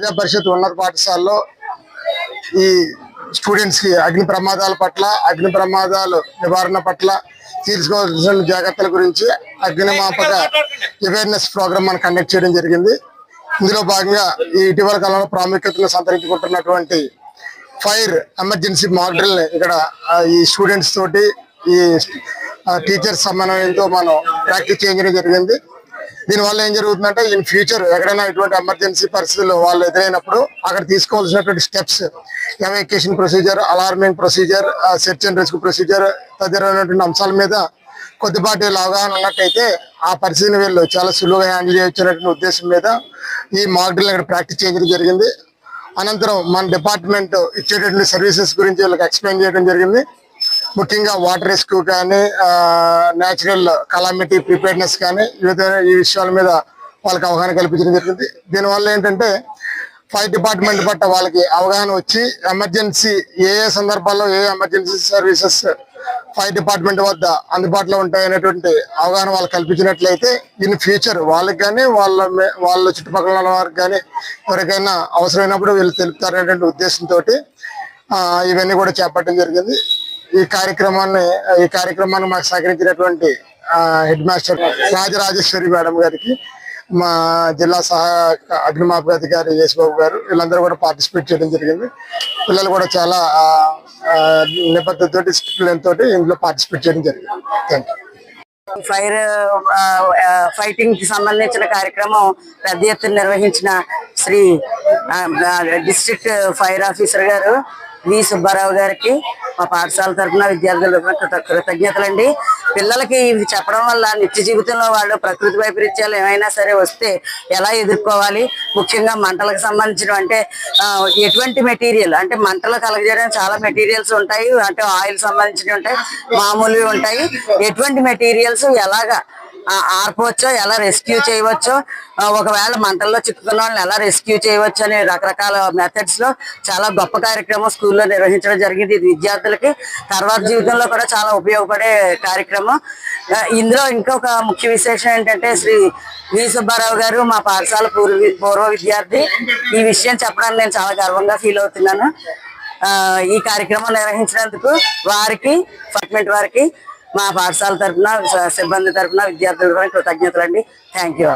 జిల్లా పరిషత్ ఉన్నత పాఠశాలలో ఈ స్టూడెంట్స్ కి అగ్ని ప్రమాదాల పట్ల, అగ్ని ప్రమాదాలు నివారణ పట్ల తీసుకోవాల్సిన జాగ్రత్తల గురించి అగ్నిమాపక అవేర్నెస్ ప్రోగ్రామ్ మనం కండక్ట్ చేయడం జరిగింది. ఇందులో భాగంగా ఈ ఇటీవల కాలంలో ప్రాముఖ్యతను సంతరించుకుంటున్నటువంటి ఫైర్ ఎమర్జెన్సీ మాక్ డ్రిల్ ఇక్కడ ఈ స్టూడెంట్స్ తోటి ఈ టీచర్స్ సమన్వయంతో మనం ప్రాక్టీస్ చేయడం జరిగింది. దీనివల్ల ఏం జరుగుతుందంటే ఇన్ ఫ్యూచర్ ఎక్కడైనా ఇటువంటి ఎమర్జెన్సీ పరిస్థితులు వాళ్ళు ఎదురైనప్పుడు అక్కడ తీసుకోవాల్సినటువంటి steps, evacuation procedure, alarming procedure, search and rescue procedure తదితరమైనటువంటి అంశాల మీద కొద్దిపాటి అవగాహన ఉన్నట్టయితే ఆ పరిస్థితిని వీళ్ళు చాలా సులువుగా హ్యాండిల్ చేయొచ్చినటువంటి ఉద్దేశం మీద ఈ మాక్ డ్రిల్ ఇక్కడ ప్రాక్టీస్ చేయడం జరిగింది. అనంతరం మన డిపార్ట్మెంట్ ఇచ్చేటటువంటి సర్వీసెస్ గురించి వీళ్ళకి ఎక్స్ప్లెయిన్ చేయడం జరిగింది. ముఖ్యంగా వాటర్ రెస్క్యూ కానీ, న్యాచురల్ కలామిటీ ప్రిపేర్నెస్ కానీ ఈ విషయాల మీద వాళ్ళకి అవగాహన కల్పించడం జరిగింది. దీనివల్ల ఏంటంటే ఫైర్ డిపార్ట్మెంట్ పట్ల వాళ్ళకి అవగాహన వచ్చి ఎమర్జెన్సీ ఏ సందర్భాల్లో ఏ ఎమర్జెన్సీ సర్వీసెస్ ఫైర్ డిపార్ట్మెంట్ వద్ద అందుబాటులో ఉంటాయనేటువంటి అవగాహన వాళ్ళు కల్పించినట్లయితే ఇన్ ఫ్యూచర్ వాళ్ళకి కానీ వాళ్ళ చుట్టుపక్కల ఉన్న వారికి కానీ ఎవరికైనా అవసరమైనప్పుడు వీళ్ళు తెలుపుతారనేటువంటి ఉద్దేశంతో ఇవన్నీ కూడా చేపట్టడం జరిగింది. ఈ కార్యక్రమాన్ని మాకు సహకరించినటువంటి హెడ్ మాస్టర్ రాజరాజేశ్వరి మేడం గారికి, మా జిల్లా అగ్నిమాపక అధికారి యేసుబాబు గారు, వీళ్ళందరూ కూడా పార్టిసిపేట్ చేయడం జరిగింది. పిల్లలు కూడా చాలా నిబద్ధతతో, డిసిప్లిన్ తోటి ఇందులో పార్టిసిపేట్ చేయడం జరిగింది. Thank you. ఫైటింగ్ కి సంబంధించిన కార్యక్రమం పెద్ద ఎత్తున నిర్వహించిన శ్రీ డిస్ట్రిక్ట్ ఫైర్ ఆఫీసర్ గారు వి సుబ్బారావు గారికి మా పాఠశాల తరఫున విద్యార్థుల కృతజ్ఞతలండి. పిల్లలకి ఇవి చెప్పడం వల్ల నిత్య జీవితంలో వాళ్ళు ప్రకృతి వైపరీత్యాలు ఏమైనా సరే వస్తే ఎలా ఎదుర్కోవాలి, ముఖ్యంగా మంటలకు సంబంధించిన అంటే ఎటువంటి మెటీరియల్ అంటే మంటలు కలగజేయడానికి చాలా మెటీరియల్స్ ఉంటాయి, అంటే ఆయిల్ సంబంధించినవి ఉంటాయి, మామూలువి ఉంటాయి, ఎటువంటి మెటీరియల్స్ ఎలాగా ఆర్పవచ్చో, ఎలా రెస్క్యూ చేయవచ్చో, ఒకవేళ మంటల్లో చిక్కుకున్న వాళ్ళని ఎలా రెస్క్యూ చేయవచ్చు అనే రకరకాల మెథడ్స్ లో చాలా గొప్ప కార్యక్రమం స్కూల్లో నిర్వహించడం జరిగింది. ఇది విద్యార్థులకి తర్వాత జీవితంలో కూడా చాలా ఉపయోగపడే కార్యక్రమం. ఇందులో ఇంకొక ముఖ్య విశేషం ఏంటంటే శ్రీ వి సుబ్బారావు గారు మా పాఠశాల పూర్వ విద్యార్థి. ఈ విషయం చెప్పడానికి నేను చాలా గర్వంగా ఫీల్ అవుతున్నాను. ఈ కార్యక్రమం నిర్వహించినందుకు వారికి, డిపార్ట్మెంట్ వారికి, మా పాఠశాల తరఫున, సిబ్బంది తరఫున, విద్యార్థుల తరఫున కృతజ్ఞతలండి. Thank you.